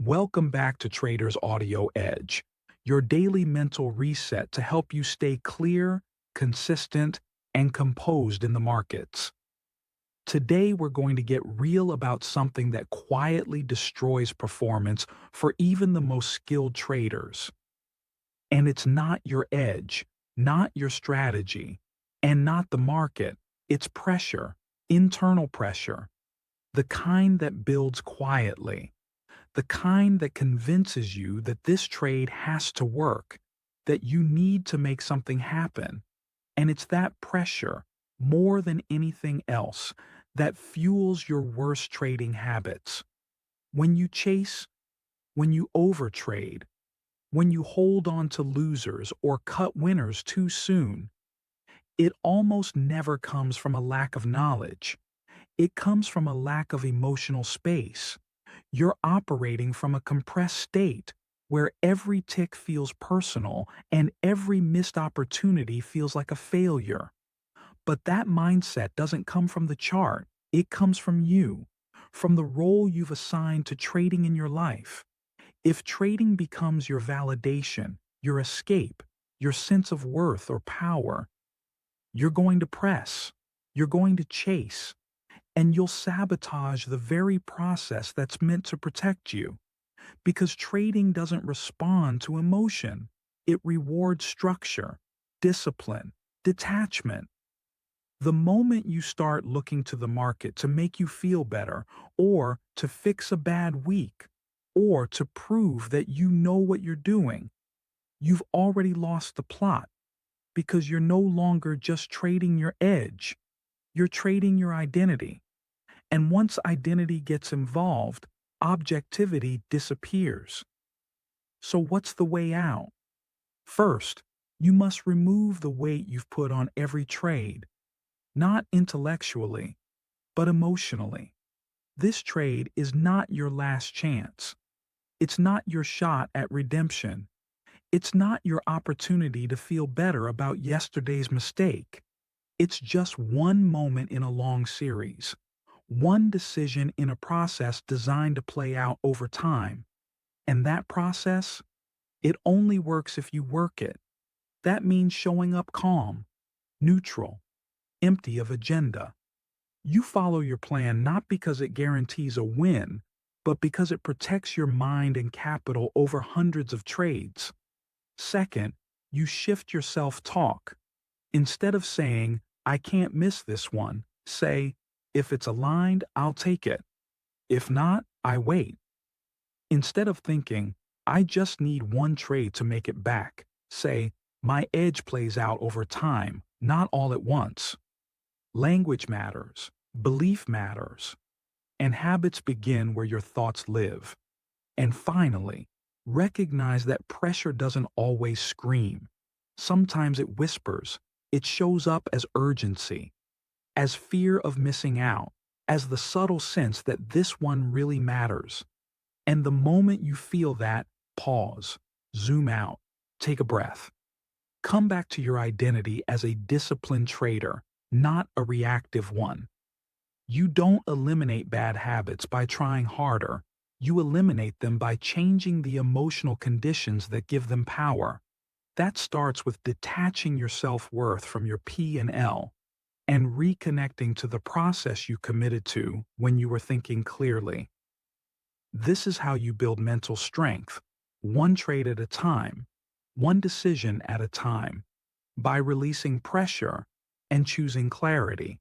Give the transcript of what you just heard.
Welcome back to Trader's Audio Edge, your daily mental reset to help you stay clear, consistent, and composed in the markets. Today, we're going to get real about something that quietly destroys performance for even the most skilled traders. And it's not your edge, not your strategy, and not the market. It's pressure, internal pressure, the kind that builds quietly, the kind that convinces you that this trade has to work, that you need to make something happen. And it's that pressure, more than anything else, that fuels your worst trading habits. When you chase, when you overtrade, when you hold on to losers or cut winners too soon, it almost never comes from a lack of knowledge. It comes from a lack of emotional space. You're operating from a compressed state where every tick feels personal and every missed opportunity feels like a failure. But that mindset doesn't come from the chart. It comes from you, from the role you've assigned to trading in your life. If trading becomes your validation, your escape, your sense of worth or power, you're going to press, you're going to chase, and you'll sabotage the very process that's meant to protect you. Because trading doesn't respond to emotion, it rewards structure, discipline, detachment. The moment you start looking to the market to make you feel better, or to fix a bad week, or to prove that you know what you're doing, you've already lost the plot because you're no longer just trading your edge, you're trading your identity. And once identity gets involved, objectivity disappears. So what's the way out? First, you must remove the weight you've put on every trade, not intellectually, but emotionally. This trade is not your last chance. It's not your shot at redemption. It's not your opportunity to feel better about yesterday's mistake. It's just one moment in a long series, one decision in a process designed to play out over time. And that process, it only works if you work it. That means showing up calm, neutral, empty of agenda. You follow your plan not because it guarantees a win, but because it protects your mind and capital over hundreds of trades. Second, you shift your self-talk. Instead of saying, "I can't miss this one," say, "If it's aligned, I'll take it. If not, I wait." Instead of thinking, "I just need one trade to make it back," say, "My edge plays out over time, not all at once." Language matters, belief matters, and habits begin where your thoughts live. And finally, recognize that pressure doesn't always scream. Sometimes it whispers. It shows up as urgency, as fear of missing out, as the subtle sense that this one really matters. And the moment you feel that, pause, zoom out, take a breath. Come back to your identity as a disciplined trader, not a reactive one. You don't eliminate bad habits by trying harder. You eliminate them by changing the emotional conditions that give them power. That starts with detaching your self-worth from your P&L and reconnecting to the process you committed to when you were thinking clearly. This is how you build mental strength, one trade at a time, one decision at a time, by releasing pressure and choosing clarity.